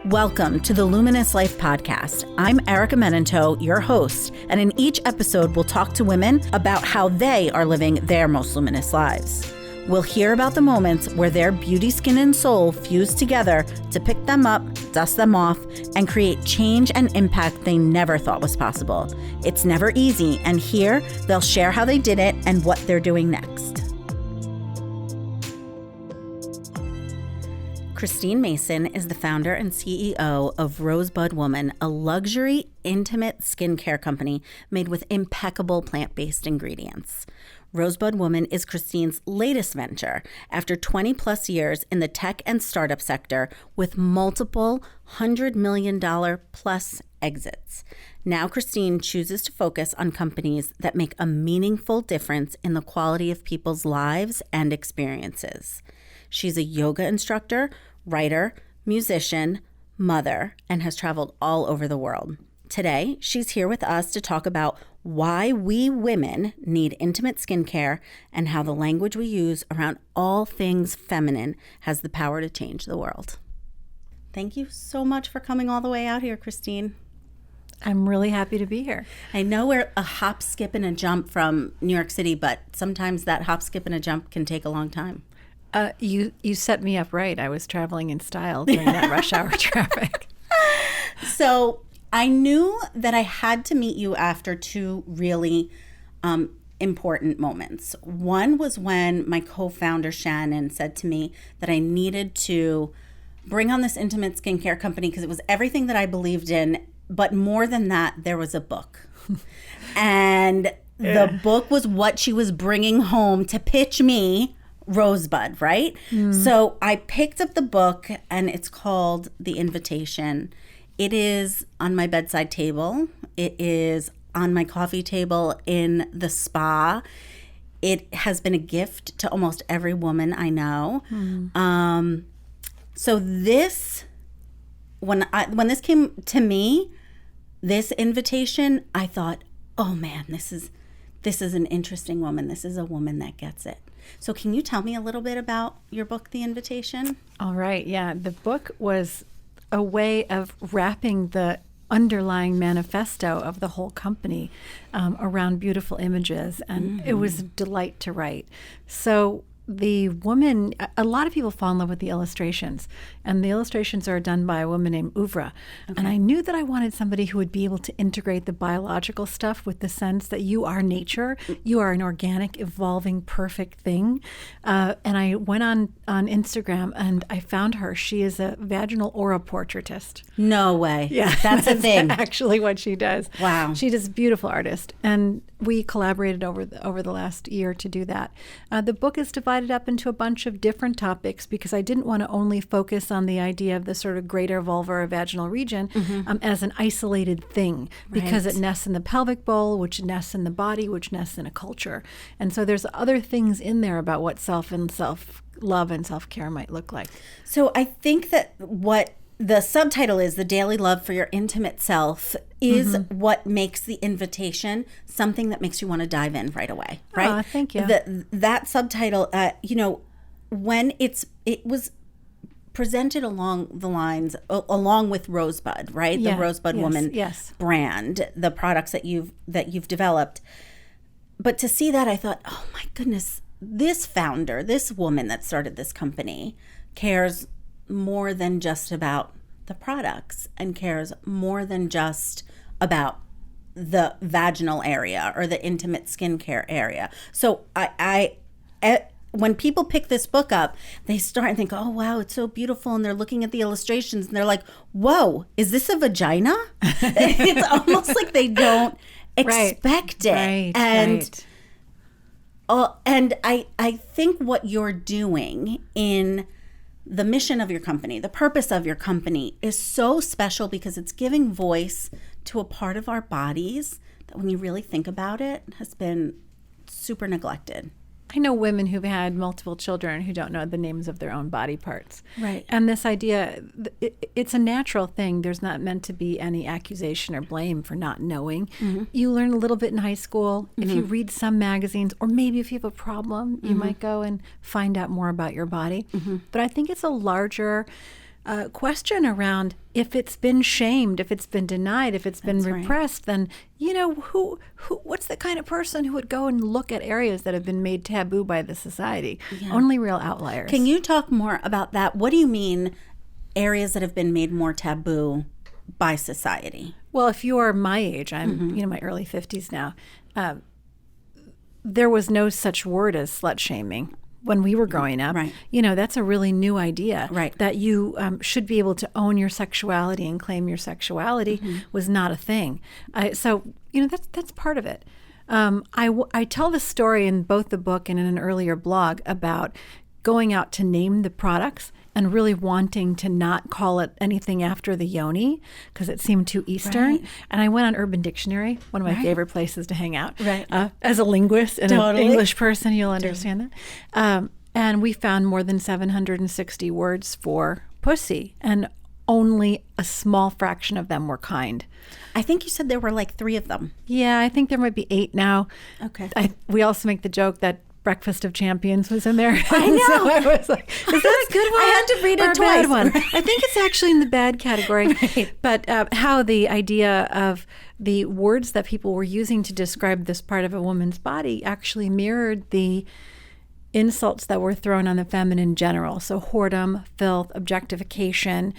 Welcome to the Luminous Life Podcast. I'm Erika Menanteaux, your host, and in each episode, we'll talk to women about how they are living their most luminous lives. We'll hear about the moments where their beauty, skin, and soul fuse together to pick them up, dust them off, and create change and impact they never thought was possible. It's never easy, and here they'll share how they did it and what they're doing next. Christine Mason is the founder and CEO of Rosebud Woman, a luxury, intimate skincare company made with impeccable plant-based ingredients. Rosebud Woman is Christine's latest venture after 20 plus years in the tech and startup sector with multiple $100 million plus exits. Now Christine chooses to focus on companies that make a meaningful difference in the quality of people's lives and experiences. She's a yoga instructor, writer, musician, mother, and has traveled all over the world. Today, she's here with us to talk about why we women need intimate skincare and how the language we use around all things feminine has the power to change the world. Thank you so much for coming all the way out here, Christine. I'm really happy to be here. I know we're a hop, skip, and a jump from New York City, but sometimes that hop, skip, and a jump can take a long time. You set me up right. I was traveling in style during that rush hour traffic. So I knew that I had to meet you after two really important moments. One was when my co-founder Shannon said to me that I needed to bring on this intimate skincare company because it was everything that I believed in. But more than that, there was a book. And the book was what she was bringing home to pitch me, Rosebud, right? So I picked up the book and it's called The Invitation. It is on my bedside table. It is on my coffee table in the spa. It has been a gift to almost every woman I know. So this, when this came to me, this invitation, I thought, oh man, this is an interesting woman. This is a woman that gets it. So can you tell me a little bit about your book, The Invitation? All right. Yeah. The book was a way of wrapping the underlying manifesto of the whole company around beautiful images. And it was a delight to write. So the woman, a lot of people fall in love with the illustrations, and the illustrations are done by a woman named Ouvra. Okay. And I knew that I wanted somebody who would be able to integrate the biological stuff with the sense that you are nature, you are an organic, evolving, perfect thing. And I went on Instagram and I found her. She is a vaginal aura portraitist. No way. Yeah, that's a thing. Actually, what she does. Wow. She is a beautiful artist, and we collaborated over the last year to do that. The book is divided up into a bunch of different topics because I didn't want to only focus on the idea of the sort of greater vulva or vaginal region as an isolated thing, because it nests in the pelvic bowl, which nests in the body, which nests in a culture. And so there's other things in there about what self and self-love and self-care might look like. So I think that what the subtitle is, The Daily Love for Your Intimate Self, is what makes the invitation something that makes you want to dive in right away, right? Oh, thank you. That subtitle, when it was presented along the lines, along with Rosebud, right? Yeah, the Rosebud Woman brand, the products that you've developed. But to see that, I thought, oh my goodness, this founder, this woman that started this company cares more than just about the products and cares more than just about the vaginal area or the intimate skincare area. So I when people pick this book up, they start and think, oh wow, it's so beautiful, and they're looking at the illustrations and they're like, whoa, is this a vagina? It's almost like they don't expect it. And I think what you're doing in the mission of your company, the purpose of your company, is so special because it's giving voice to a part of our bodies that, when you really think about it, has been super neglected. I know women who've had multiple children who don't know the names of their own body parts. Right. And this idea, it's a natural thing. There's not meant to be any accusation or blame for not knowing. You learn a little bit in high school. If you read some magazines, or maybe if you have a problem, you might go and find out more about your body. But I think it's a larger question around if it's been shamed, if it's been denied, if it's been repressed, then, who, what's the kind of person who would go and look at areas that have been made taboo by the society? Yeah. Only real outliers. Can you talk more about that? What do you mean areas that have been made more taboo by society? Well, if you are my age, I'm, my early 50s now, there was no such word as slut shaming when we were growing up. Right. That's a really new idea. Right. That you should be able to own your sexuality and claim your sexuality was not a thing. So that's part of it. I tell the story in both the book and in an earlier blog about going out to name the products and really wanting to not call it anything after the yoni because it seemed too Eastern. Right. And I went on Urban Dictionary, one of my favorite places to hang out. Right. As a linguist and an English person, you'll understand that. And we found more than 760 words for pussy, and only a small fraction of them were kind. I think you said there were like 3 of them. Yeah, I think there might be 8 now. Okay. We also make the joke that Breakfast of Champions was in there. I know. So I was like, is that a good one? I had to read it twice. Bad one? I think it's actually in the bad category. Right. But how the idea of the words that people were using to describe this part of a woman's body actually mirrored the insults that were thrown on the feminine in general. So whoredom, filth, objectification,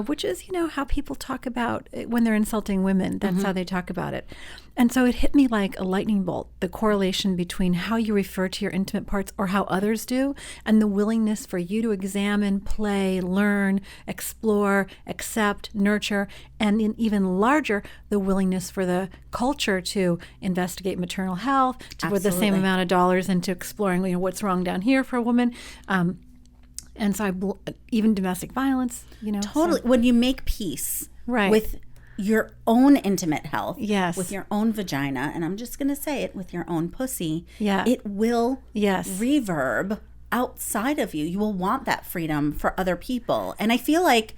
which is, how people talk about it when they're insulting women. That's how they talk about it. And so it hit me like a lightning bolt, the correlation between how you refer to your intimate parts or how others do, and the willingness for you to examine, play, learn, explore, accept, nurture, and even larger, the willingness for the culture to investigate maternal health, to put the same amount of dollars into exploring, what's wrong down here for a woman. And so even domestic violence, Totally. So. When you make peace right. with your own intimate health, yes. with your own vagina, and I'm just going to say it, with your own pussy, yeah. it will yes. reverb outside of you. You will want that freedom for other people. And I feel like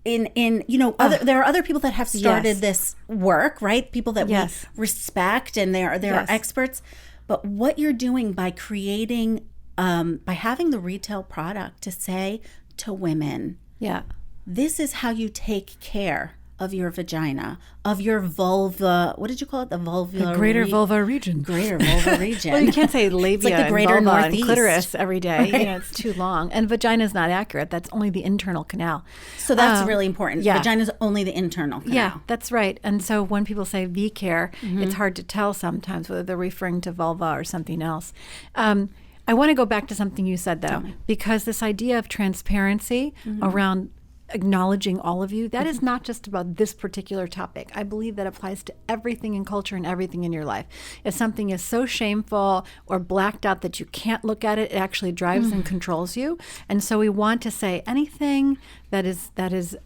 there are other people that have started yes. this work, right? People that yes. we respect, and they are yes. experts. But what you're doing by creating, by having the retail product to say to women, yeah, this is how you take care of your vagina, of your vulva. What did you call it? The greater vulva region. Greater vulva region. Well, you can't say labia it's like the greater and vulva northeast. And clitoris every day. Right. It's too long. And vagina is not accurate. That's only the internal canal. So that's really important. Yeah. Vagina is only the internal canal. Yeah, that's right. And so when people say V-care, it's hard to tell sometimes whether they're referring to vulva or something else. I want to go back to something you said, though, because this idea of transparency around acknowledging all of you, that is not just about this particular topic. I believe that applies to everything in culture and everything in your life. If something is so shameful or blacked out that you can't look at it, it actually drives and controls you. And so we want to say anything that is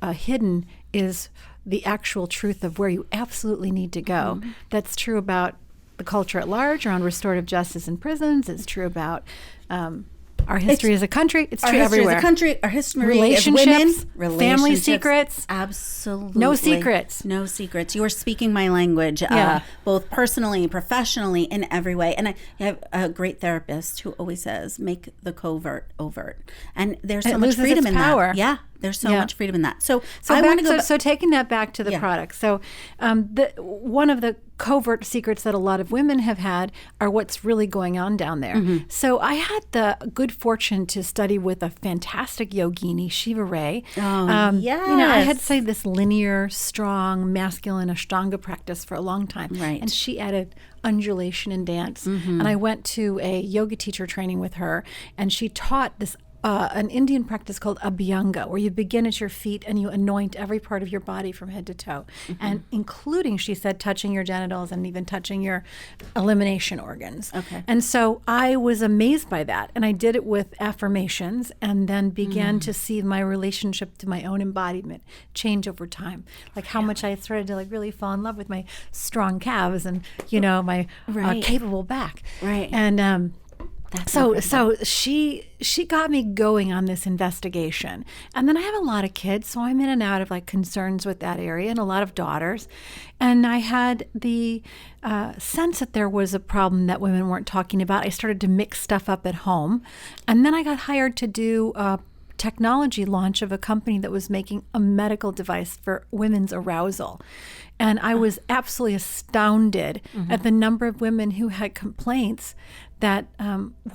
hidden is the actual truth of where you absolutely need to go. That's true about the culture at large around restorative justice in prisons. It's true about our history as a country. It's true everywhere. Our history as a country, our history relationships, of women, family secrets. Absolutely. No secrets. No secrets. You are speaking my language, both personally, professionally, in every way. And I have a great therapist who always says, make the covert overt. And there's so much freedom in that. Yeah. There's so much freedom in that. So I want to go. So taking that back to the product. So one of the covert secrets that a lot of women have had are what's really going on down there. So I had the good fortune to study with a fantastic yogini, Shiva Ray. Yes. I had studied this linear, strong, masculine Ashtanga practice for a long time. Right. And she added undulation and dance. And I went to a yoga teacher training with her, and she taught this an Indian practice called Abhyanga, where you begin at your feet and you anoint every part of your body from head to toe, and including, she said, touching your genitals and even touching your elimination organs. Okay. And so I was amazed by that, and I did it with affirmations, and then began to see my relationship to my own embodiment change over time, like how much I started to really fall in love with my strong calves and my capable back. Right. And So she got me going on this investigation. And then I have a lot of kids, so I'm in and out of concerns with that area, and a lot of daughters. And I had the sense that there was a problem that women weren't talking about. I started to mix stuff up at home. And then I got hired to do technology launch of a company that was making a medical device for women's arousal. And I was absolutely astounded at the number of women who had complaints that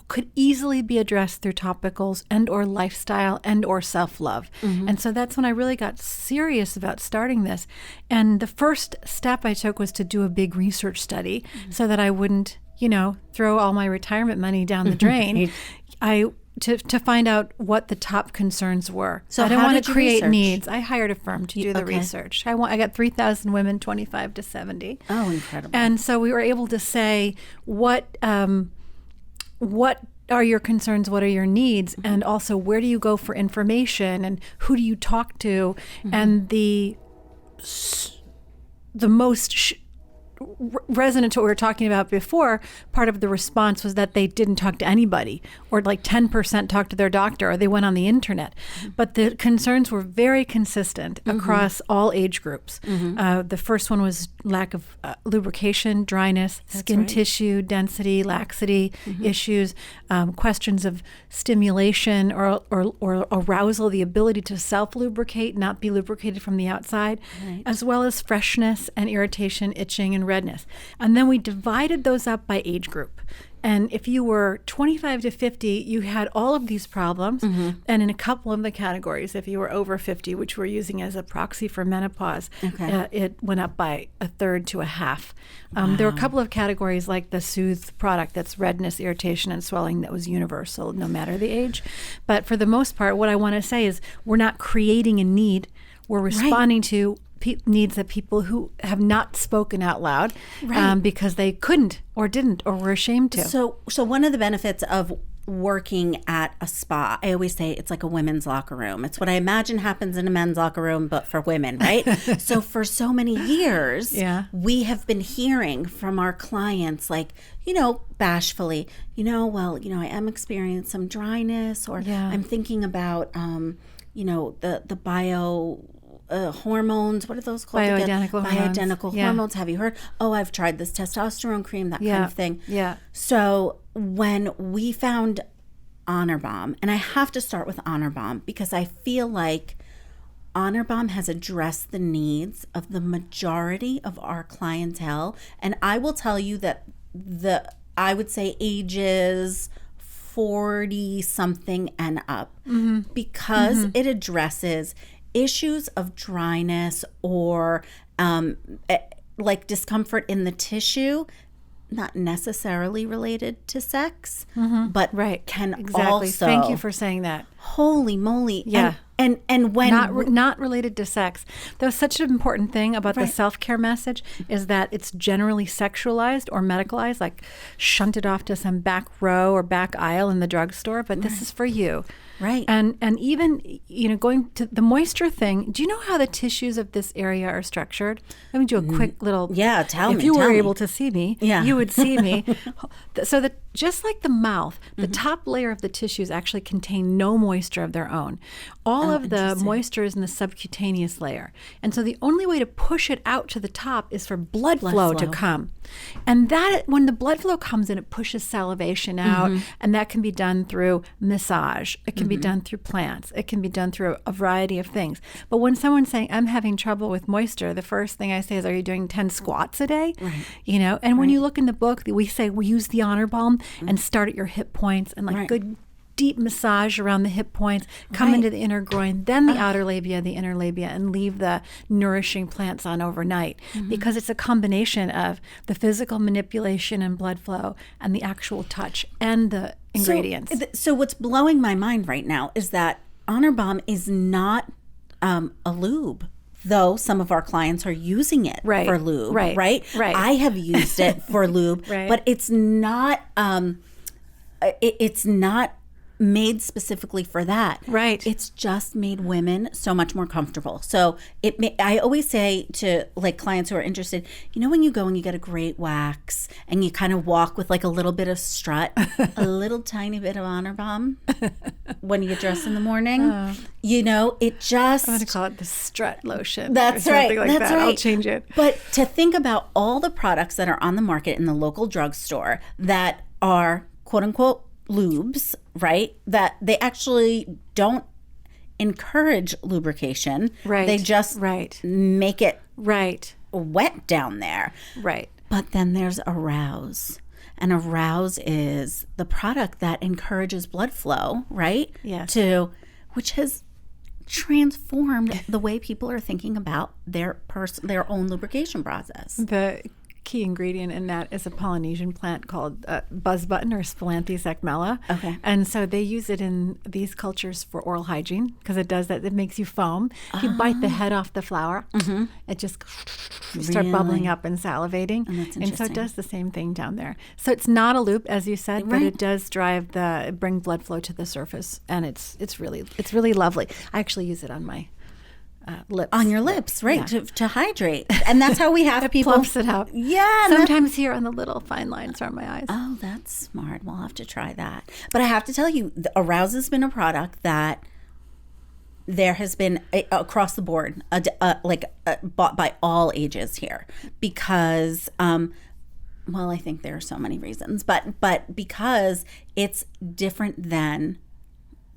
could easily be addressed through topicals and or lifestyle and or self-love. And so that's when I really got serious about starting this. And the first step I took was to do a big research study so that I wouldn't, throw all my retirement money down the drain. To find out what the top concerns were. So I didn't how want did to you create research? needs. I hired a firm to do the research. I got 3,000 women, 25 to 70. Oh, incredible. And so we were able to say, what are your concerns? What are your needs? And also, where do you go for information? And who do you talk to? And the most resonant to what we were talking about before, part of the response was that they didn't talk to anybody, or like 10% talked to their doctor, or they went on the internet. But the concerns were very consistent across all age groups. The first one was lack of lubrication, dryness, skin tissue density, laxity issues, questions of stimulation or arousal, the ability to self-lubricate, not be lubricated from the outside, as well as freshness and irritation, itching, and redness. And then we divided those up by age group. And if you were 25 to 50, you had all of these problems. And in a couple of the categories, if you were over 50, which we're using as a proxy for menopause, it went up by a third to a half. There were a couple of categories like the Soothe product, that's redness, irritation, and swelling, that was universal no matter the age. But for the most part, what I want to say is we're not creating a need. We're responding to needs that people who have not spoken out loud because they couldn't or didn't or were ashamed to. So one of the benefits of working at a spa, I always say it's like a women's locker room. It's what I imagine happens in a men's locker room, but for women, right? So for so many years, we have been hearing from our clients, like, bashfully, I am experiencing some dryness, or I'm thinking about, the bio hormones. What are those called? Bioidentical hormones. Have you heard? Oh, I've tried this testosterone cream, that kind of thing. So when we found Honor Bomb, and I have to start with Honor Bomb because I feel like Honor Bomb has addressed the needs of the majority of our clientele. And I will tell you that I would say ages 40 something and up, because it addresses issues of dryness or like discomfort in the tissue, not necessarily related to sex, but can also. Thank you for saying that. Holy moly! And when not related to sex. That was such an important thing about the self-care message, is that it's generally sexualized or medicalized, like shunted off to some back row or back aisle in the drugstore. But this is for you. Right. And even, going to the moisture thing, do you know how the tissues of this area are structured? Let me do a quick little... tell me. If you were able to see me, you would see me. So that just like the mouth, the top layer of the tissues actually contain no moisture of their own. All of the moisture is in the subcutaneous layer. And so the only way to push it out to the top is for blood flow to come. And that, when the blood flow comes in, it pushes salivation out. And that can be done through massage. It can be done through plants. It can be done through a variety of things. But when someone's saying, I'm having trouble with moisture, the first thing I say is, are you doing 10 squats a day? And when you look in the book, we say we use the Honor Balm and start at your hip points and good deep massage around the hip points, come into the inner groin, then the outer labia, the inner labia, and leave the nourishing plants on overnight. Because it's a combination of the physical manipulation and blood flow and the actual touch and the ingredients. So what's blowing my mind right now is that Honor Bomb is not a lube, though some of our clients are using it for lube, right? I have used it for lube, but it's not made specifically for that. It's just made women so much more comfortable. So I always say to like clients who are interested, when you go and you get a great wax and you kind of walk with like a little bit of strut, a little tiny bit of Honor Bomb when you get dressed in the morning, it just... I'm going to call it the strut lotion. That's or right. Like That's that. right. I'll change it. But to think about all the products that are on the market in the local drugstore that are quote unquote lubes, right? That they actually don't encourage lubrication. Right. They just make it wet down there. Right. But then there's Arouse. And Arouse is the product that encourages blood flow, right? Yes. Which has transformed the way people are thinking about their own lubrication process. The key ingredient in that is a Polynesian plant called buzzbutton or Spilanthes acmella. Okay. And so they use it in these cultures for oral hygiene because it does that. It makes you foam. If you bite the head off the flower, it just start bubbling up and salivating. And so it does the same thing down there. So it's not a loop, as you said, but it does bring blood flow to the surface, and it's really lovely. I actually use it on my lips. On your lips, right, to hydrate. And that's how we have people. Plumps it up. Yeah. Sometimes here on the little fine lines around my eyes. Oh, that's smart. We'll have to try that. But I have to tell you, the Arouse has been a product that there has been across the board, bought by all ages here because, well, I think there are so many reasons, but because it's different than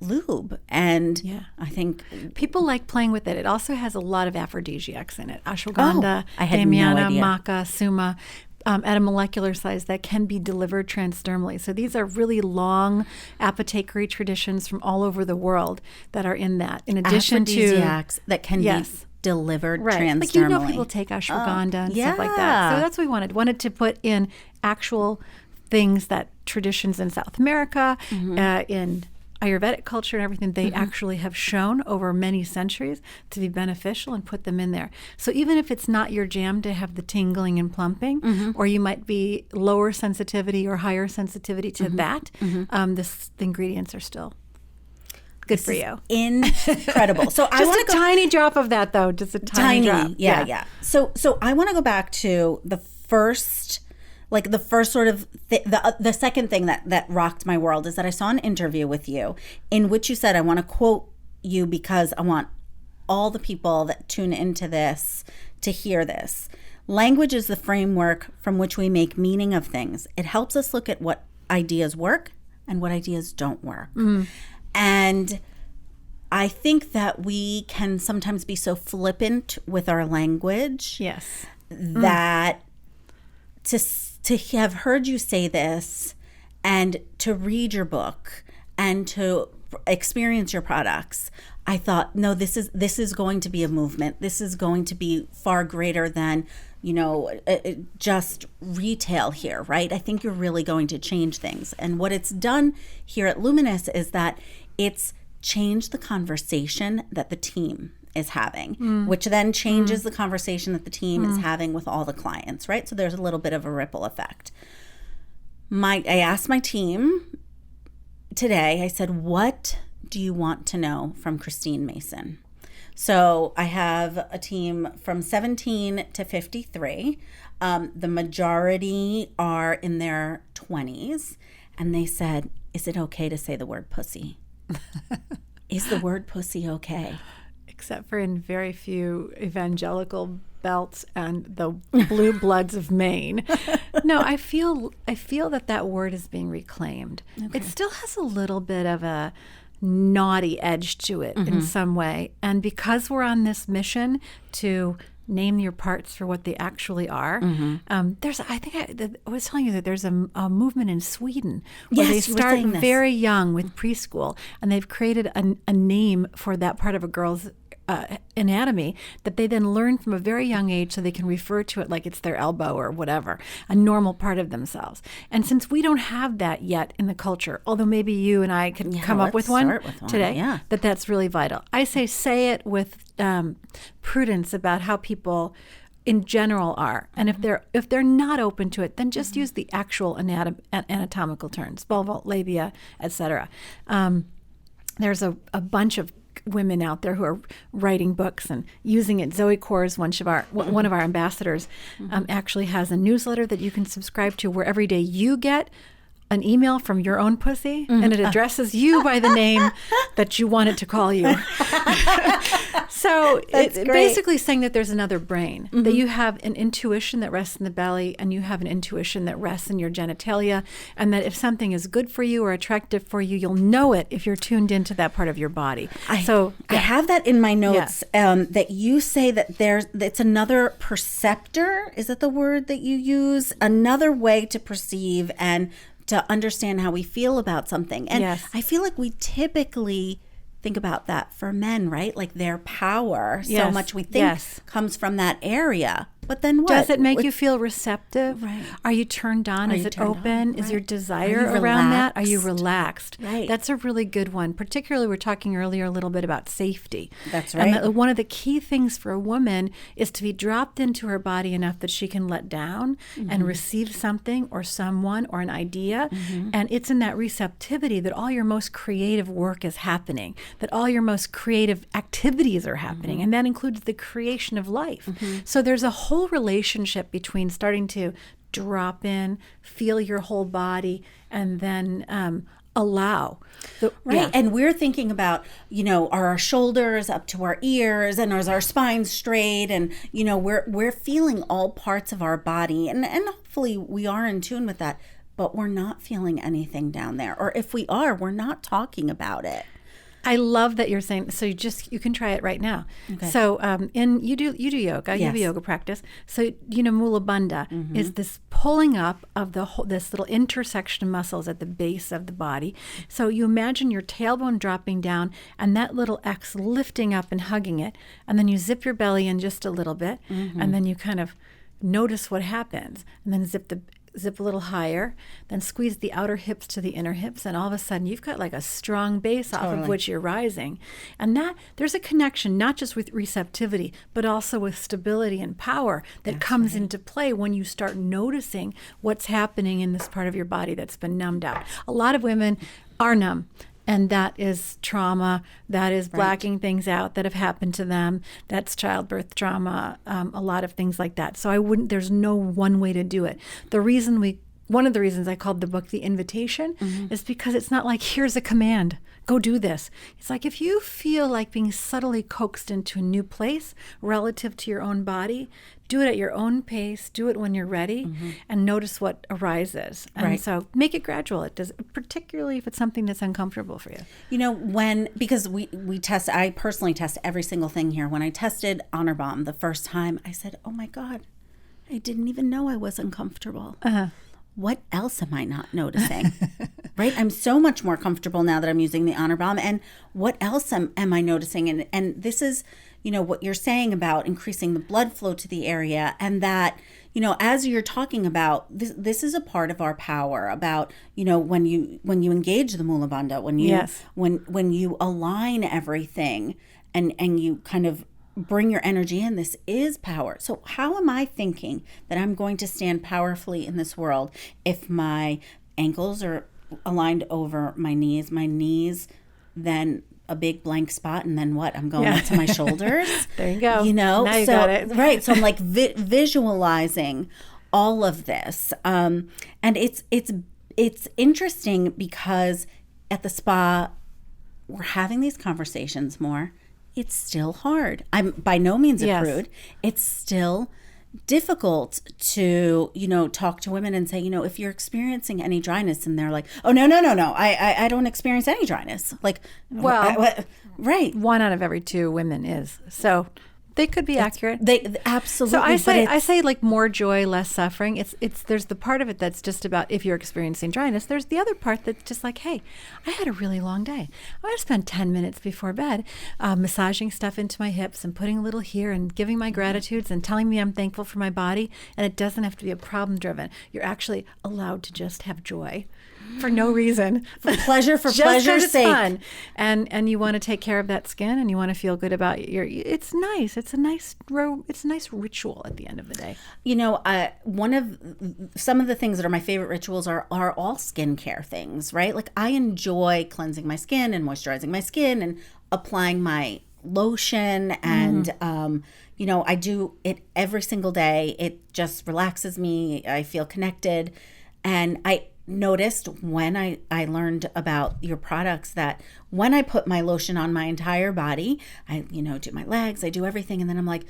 lube, and I think people like playing with it. It also has a lot of aphrodisiacs in it: ashwagandha, I had damiana, no idea. maca, suma, at a molecular size that can be delivered transdermally. So these are really long apothecary traditions from all over the world that are in that. In addition to aphrodisiacs that can be delivered transdermally. Like people take ashwagandha and stuff like that. So that's what we wanted to put in actual things that traditions in South America, in Ayurvedic culture and everything, they actually have shown over many centuries to be beneficial, and put them in there. So even if it's not your jam to have the tingling and plumping, or you might be lower sensitivity or higher sensitivity to that, the ingredients are still good for you. Incredible. So I want a tiny drop of that, though. Just a tiny drop. Yeah. So I want to go back to the first sort of the second thing that rocked my world is that I saw an interview with you in which you said, I want to quote you because I want all the people that tune into this to hear this. Language is the framework from which we make meaning of things. It helps us look at what ideas work and what ideas don't work. And I think that we can sometimes be so flippant with our language that to have heard you say this and to read your book and to experience your products, I thought, no, this is going to be a movement. This is going to be far greater than, just retail here, right? I think you're really going to change things. And what it's done here at Luminous is that it's changed the conversation that the team is having, which then changes the conversation that the team is having with all the clients, right? So there's a little bit of a ripple effect. I asked my team today, I said, what do you want to know from Christine Mason? So I have a team from 17 to 53. The majority are in their 20s. And they said, is it okay to say the word pussy? Is the word pussy okay? Except for in very few evangelical belts and the blue bloods of Maine. No, I feel that word is being reclaimed. Okay. It still has a little bit of a naughty edge to it in some way. And because we're on this mission to name your parts for what they actually are, I was telling you that there's a movement in Sweden where they start very young with preschool, and they've created a name for that part of a girl's anatomy that they then learn from a very young age, so they can refer to it like it's their elbow or whatever, a normal part of themselves. And since we don't have that yet in the culture, although maybe you and I can come up with one today, that's really vital. I say it with prudence about how people in general are, and if they're not open to it, then just use the actual anatomical terms, vulva, labia, etc. There's a bunch of women out there who are writing books and using it. Zoe Kors, one of our ambassadors, actually has a newsletter that you can subscribe to, where every day you get an email from your own pussy, and it addresses you by the name that you want it to call you. So it's basically saying that there's another brain, that you have an intuition that rests in the belly, and you have an intuition that rests in your genitalia, and that if something is good for you or attractive for you, you'll know it if you're tuned into that part of your body. I have that in my notes, that you say that it's another perceptor. Is that the word that you use? Another way to perceive and to understand how we feel about something. And I feel like we typically think about that for men, right? Like their power, so much we think comes from that area. But then what? Does it make you feel receptive? Right. Are you turned on? Is it open? Is your desire around that? Are you relaxed? Right. That's a really good one. Particularly, we were talking earlier a little bit about safety. That's right. And one of the key things for a woman is to be dropped into her body enough that she can let down and receive something or someone or an idea. And it's in that receptivity that all your most creative work is happening, that all your most creative activities are happening. And that includes the creation of life. So there's a whole relationship between starting to drop in, feel your whole body, and then allow. And we're thinking about, are our shoulders up to our ears, and is our spine straight, and we're feeling all parts of our body, and hopefully we are in tune with that, but we're not feeling anything down there, or if we are, we're not talking about it. I love that you're saying, so you can try it right now. Okay. So you do yoga, you have a yoga practice. So, Mula Bandha is this pulling up of this little intersection of muscles at the base of the body. So you imagine your tailbone dropping down and that little X lifting up and hugging it. And then you zip your belly in just a little bit. And then you kind of notice what happens. And then zip a little higher, then squeeze the outer hips to the inner hips, and all of a sudden you've got like a strong base off of which you're rising. And that there's a connection not just with receptivity, but also with stability and power that comes into play when you start noticing what's happening in this part of your body that's been numbed out. A lot of women are numb. And that is trauma, that is blacking things out that have happened to them. That's childbirth trauma, a lot of things like that. So there's no one way to do it. One of the reasons I called the book The Invitation is because it's not like, here's a command, go do this. It's like, if you feel like being subtly coaxed into a new place relative to your own body, do it at your own pace, do it when you're ready, and notice what arises. And so make it gradual. It does, particularly if it's something that's uncomfortable for you. Because we test, I personally test every single thing here. When I tested Honor Bomb the first time, I said, oh my God, I didn't even know I was uncomfortable. What else am I not noticing? Right? I'm so much more comfortable now that I'm using the Honor Bomb. And what else am I noticing? And this is, what you're saying about increasing the blood flow to the area, and that, as you're talking about, this is a part of our power about, when you engage the Mula Bandha, when you align everything and you kind of bring your energy in, this is power. So how am I thinking that I'm going to stand powerfully in this world if my ankles are aligned over my knees, then a big blank spot, and then what? I'm going into my shoulders. There you go. Now you so, got it. Right. So I'm like visualizing all of this. And it's interesting because at the spa, we're having these conversations more. It's still hard. I'm by no means a prude. It's still difficult to, talk to women and say, if you're experiencing any dryness, and they're like, oh, no, I don't experience any dryness. Like, right. 1 out of every 2 women is. So they could be accurate. They absolutely. So I say like more joy, less suffering. It's there's the part of it that's just about if you're experiencing dryness. There's the other part that's just like, hey, I had a really long day. I'm going to spend 10 minutes before bed massaging stuff into my hips and putting a little here and giving my gratitudes and telling me I'm thankful for my body. And it doesn't have to be a problem driven. You're actually allowed to just have joy. For no reason. For pleasure's sake. Fun. And you want to take care of that skin, and you want to feel good about it's nice. It's a nice ritual at the end of the day. Some of the things that are my favorite rituals are all skincare things, right? Like, I enjoy cleansing my skin and moisturizing my skin and applying my lotion, and I do it every single day. It just relaxes me. I feel connected, and noticed when I learned about your products that when I put my lotion on my entire body, I, do my legs, I do everything. And then I'm like,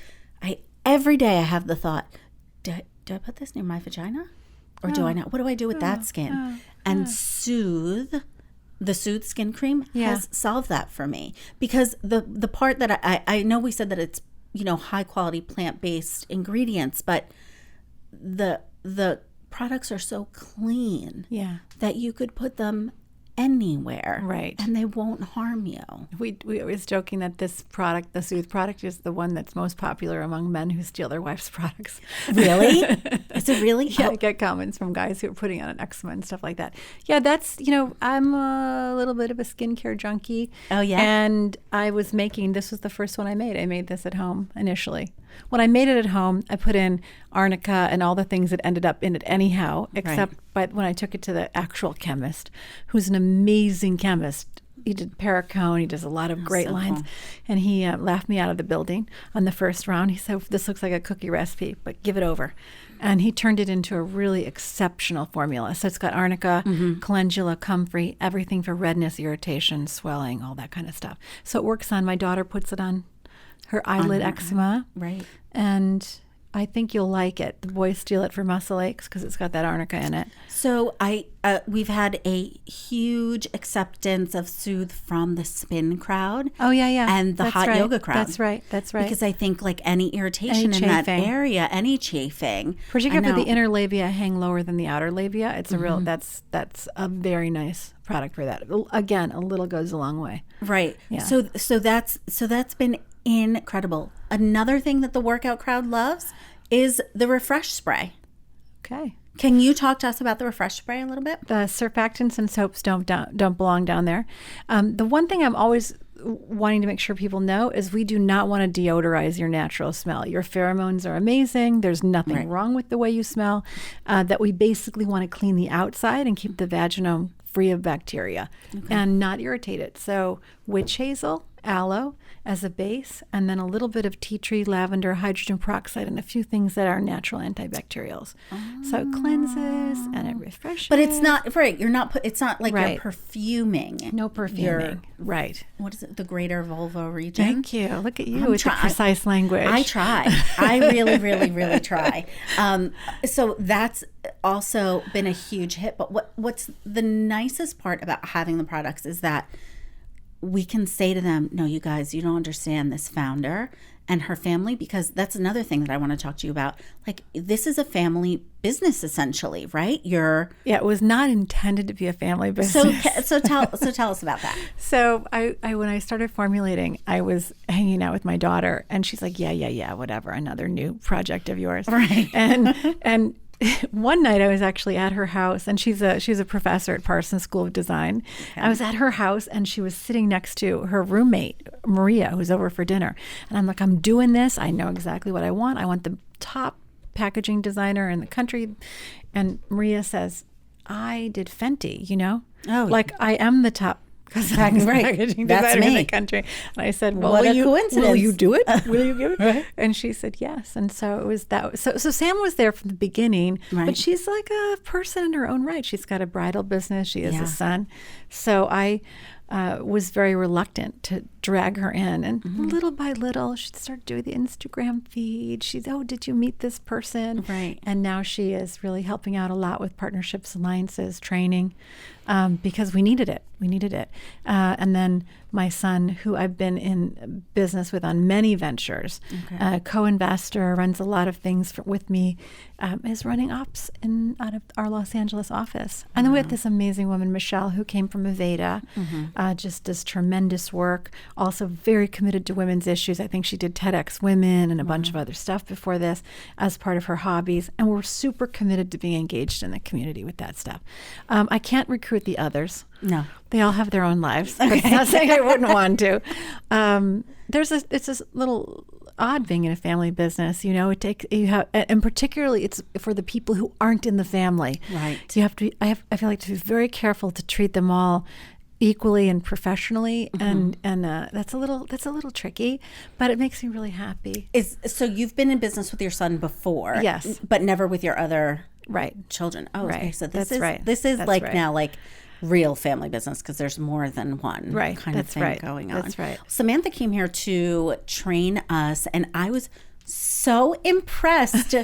every day I have the thought, do I put this near my vagina? Or do I not? What do I do with that skin? And the Soothe skin cream has solved that for me. Because the part that I know we said that it's, high quality plant-based ingredients, but the products are so clean that you could put them anywhere, right? And they won't harm you. We was joking that this product, the Soothe product, is the one that's most popular among men who steal their wife's products. Really? Is it really? Yeah, I get comments from guys who are putting on an eczema and stuff like that. Yeah, that's, I'm a little bit of a skincare junkie. Oh, yeah? And this was the first one I made. I made this at home initially. When I made it at home, I put in arnica and all the things that ended up in it anyhow, except but when I took it to the actual chemist, who's an amazing chemist. He did Perricone. He does a lot of great lines. Cool. And he laughed me out of the building on the first round. He said, this looks like a cookie recipe, but give it over. And he turned it into a really exceptional formula. So it's got arnica, calendula, comfrey, everything for redness, irritation, swelling, all that kind of stuff. So it works on, my daughter puts it on her eyelid eczema. Right. And I think you'll like it. The boys steal it for muscle aches because it's got that arnica in it. So we've had a huge acceptance of Soothe from the spin crowd. Oh, yeah. And the hot yoga crowd. That's right. Because I think like any irritation in that area, any chafing. Particularly if the inner labia hang lower than the outer labia, it's a real, that's a very nice product for that. Again, a little goes a long way. Right. Yeah. So that's been incredible. Another thing that the workout crowd loves is the Refresh Spray. Okay. Can you talk to us about the Refresh Spray a little bit? The surfactants and soaps don't belong down there. The one thing I'm always wanting to make sure people know is we do not want to deodorize your natural smell. Your pheromones are amazing. There's nothing wrong with the way you smell. That we basically want to clean the outside and keep the vaginome free of bacteria and not irritate it. So witch hazel, aloe as a base, and then a little bit of tea tree, lavender, hydrogen peroxide, and a few things that are natural antibacterials. So it cleanses and it refreshes. But it's not it's not like you're perfuming. No perfuming. Right. What is it? The greater vulva region. Thank you. Look at you with the precise language. I try. I really, really, really try. So that's also been a huge hit. But what's the nicest part about having the products is that we can say to them, no, you guys, you don't understand this founder and her family, because that's another thing that I want to talk to you about. Like, this is a family business, essentially, right? It was not intended to be a family business. So tell us about that. So I when I started formulating, I was hanging out with my daughter, and she's like, yeah, whatever, another new project of yours, right? And one night I was actually at her house, and she's a professor at Parsons School of Design. Okay. I was at her house, and she was sitting next to her roommate, Maria, who's over for dinner. And I'm like, I'm doing this. I know exactly what I want. I want the top packaging designer in the country. And Maria says, I did Fenty, like I am the top packaging designer in the country. And I said, well, what a coincidence. Will you do it? Will you give it? Right. And she said, yes. And so it was that. So Sam was there from the beginning, but she's like a person in her own right. She's got a bridal business. She has a son. So I was very reluctant to drag her in. And little by little, she started doing the Instagram feed. Did you meet this person? Right. And now she is really helping out a lot with partnerships, alliances, training, because we needed it. And then my son, who I've been in business with on many ventures, co-investor, runs a lot of things with me, is running ops out of our Los Angeles office. And then we have this amazing woman, Michelle, who came from Aveda, just does tremendous work, also very committed to women's issues. I think she did TEDx Women and a bunch of other stuff before this as part of her hobbies. And we're super committed to being engaged in the community with that stuff. I can't recruit the others. No. They all have their own lives. But it's not saying I wouldn't want to. It's this little odd being in a family business. And particularly it's for the people who aren't in the family. Right. So you have to I feel like to be very careful to treat them all equally and professionally, and that's a little tricky, but it makes me really happy. So you've been in business with your son before, yes, but never with your other children. Oh, right. okay. So That's right. This is That's like right. now like real family business because there's more than one kind of thing going on. That's right. Samantha came here to train us, and I was so impressed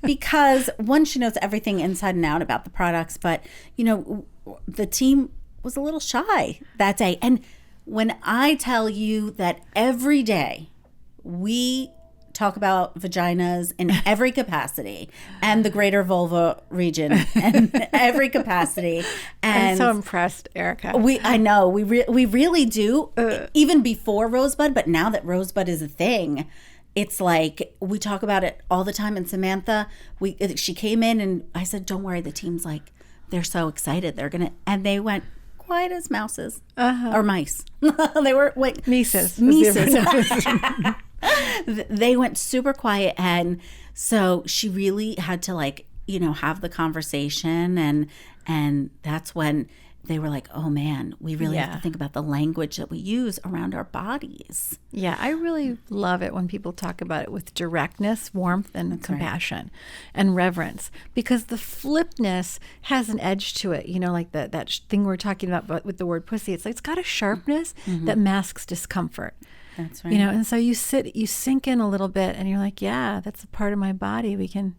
because one, she knows everything inside and out about the products, but the team was a little shy that day. And when I tell you that every day we talk about vaginas in every capacity and the greater vulva region in every capacity. And I'm so impressed, Erika. I know we really do, even before Rosebud, but now that Rosebud is a thing, it's like we talk about it all the time. And Samantha, she came in and I said, don't worry, the team's like, they're so excited. And they went quiet as mouses or mice. They were Mises. They went super quiet, and so she really had to have the conversation, and that's when they were like, oh man, we really have to think about the language that we use around our bodies. Yeah, I really love it when people talk about it with directness, warmth, and compassion and reverence, because the flipness has an edge to it. Like that thing we're talking about with the word pussy. It's like it's got a sharpness that masks discomfort. That's right. And so you sink in a little bit, and you're like, yeah, that's a part of my body. We can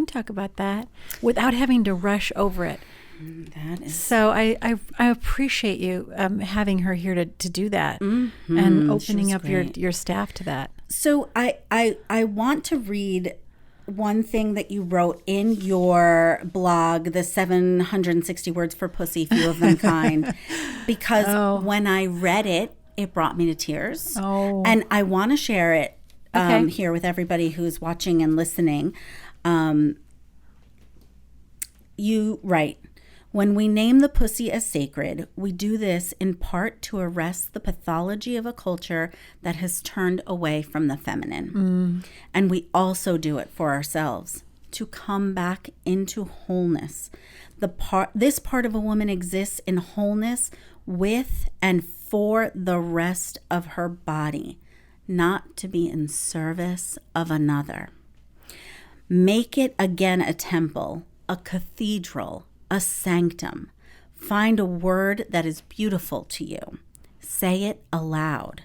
talk about that without having to rush over it. That is so. I appreciate you having her here to do that and opening up your staff to that. So I want to read one thing that you wrote in your blog, the 760 words for pussy, few of them kind, because when I read it, it brought me to tears. Oh. And I want to share it here with everybody who's watching and listening. You write, when we name the pussy as sacred, we do this in part to arrest the pathology of a culture that has turned away from the feminine. And we also do it for ourselves, to come back into wholeness. This part of a woman exists in wholeness with and for the rest of her body, not to be in service of another. Make it again a temple, a cathedral, a sanctum. Find a word that is beautiful to you. Say it aloud.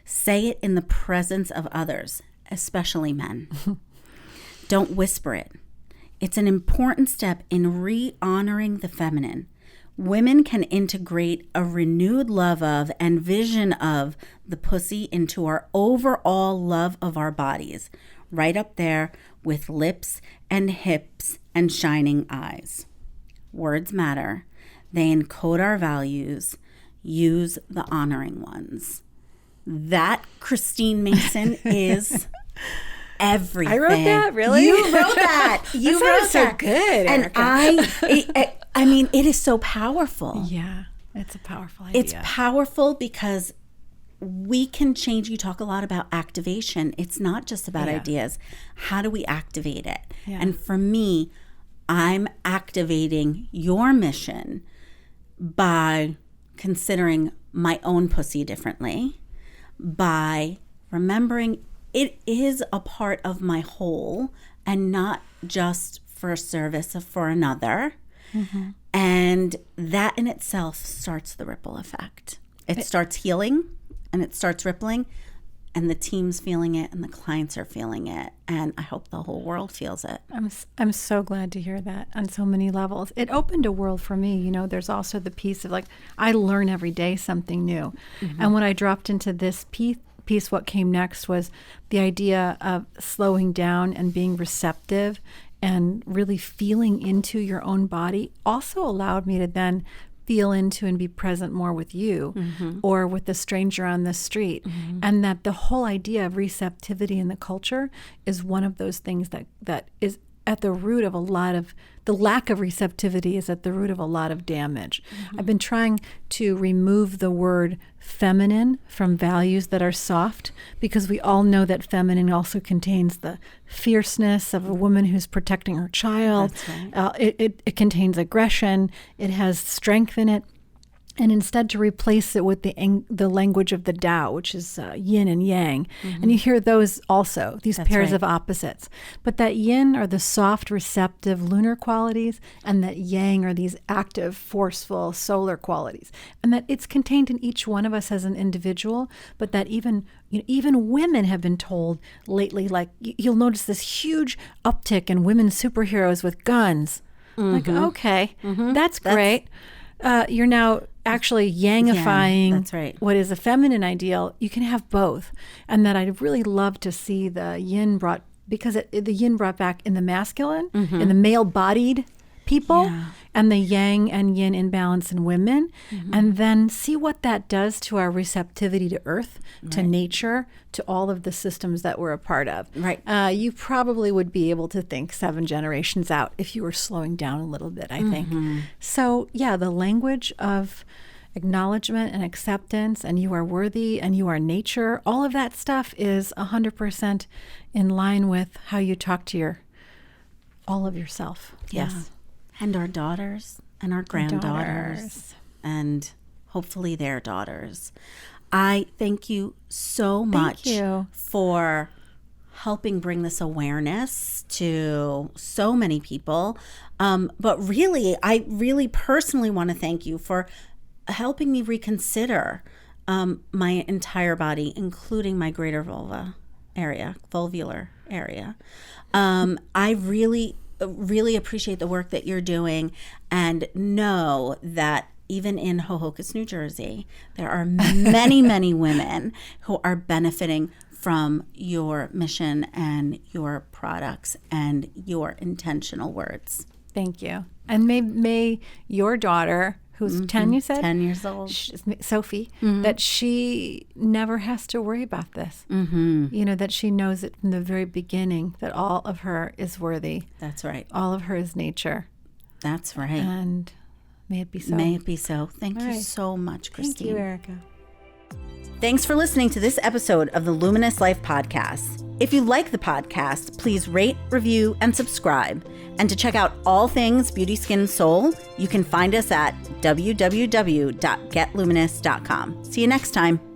Say it in the presence of others, especially men. Don't whisper it. It's an important step in re-honoring the feminine. Women can integrate a renewed love of and vision of the pussy into our overall love of our bodies, right up there with lips and hips and shining eyes. Words matter. They encode our values. Use the honoring ones. That, Christine Mason, is everything. I wrote that, really? You wrote that. You that wrote so that. Good, and Erika. I mean, it is so powerful. Yeah, it's a powerful idea. It's powerful because we can change. You talk a lot about activation. It's not just about ideas. How do we activate it? Yeah. And for me, I'm activating your mission by considering my own pussy differently, by remembering it is a part of my whole and not just for service for another. Mm-hmm. And that in itself starts the ripple effect. It starts healing and it starts rippling, and the team's feeling it and the clients are feeling it. And I hope the whole world feels it. I'm so glad to hear that on so many levels. It opened a world for me. There's also the piece of I learn every day something new. Mm-hmm. And when I dropped into this piece, what came next was the idea of slowing down and being receptive and really feeling into your own body also allowed me to then feel into and be present more with you or with the stranger on the street. Mm-hmm. And that the whole idea of receptivity in the culture is one of those things that is at the root of a lot of, the lack of receptivity is at the root of a lot of damage. Mm-hmm. I've been trying to remove the word feminine from values that are soft, because we all know that feminine also contains the fierceness of a woman who's protecting her child. That's right. It contains aggression. It has strength in it. and instead to replace it with the language of the Tao, which is yin and yang. And you hear those also, these pairs of opposites. But that yin are the soft, receptive lunar qualities, and that yang are these active, forceful solar qualities. And that it's contained in each one of us as an individual, but that even women have been told lately, like you'll notice this huge uptick in women superheroes with guns. Like, okay, that's great. You're now actually yangifying what is a feminine ideal. You can have both. And that I'd really love to see the yin brought, because the yin brought back in the masculine, in the male-bodied people, and the yang and yin in balance in women, and then see what that does to our receptivity to earth, to nature, to all of the systems that we're a part of. Right. You probably would be able to think 7 generations out if you were slowing down a little bit, I think. So, yeah, the language of acknowledgement and acceptance, and you are worthy, and you are nature, all of that stuff is 100% in line with how you talk to all of yourself. Yeah. Yes. And our daughters and our granddaughters and hopefully their daughters. I thank you so much for helping bring this awareness to so many people. But really, I really personally want to thank you for helping me reconsider my entire body, including my greater vulvular area. I really appreciate the work that you're doing, and know that even in Hohokus, New Jersey, there are many, many women who are benefiting from your mission and your products and your intentional words. Thank you. And may your daughter, who's 10, you said? 10 years old. Sophie, that she never has to worry about this. That she knows it from the very beginning, that all of her is worthy. That's right. All of her is nature. That's right. And may it be so. May it be so. Thank you so much, Christine. Thank you, Erika. Thanks for listening to this episode of the Luminous Life Podcast. If you like the podcast, please rate, review, and subscribe. And to check out all things Beauty, Skin, Soul, you can find us at www.getluminous.com. See you next time.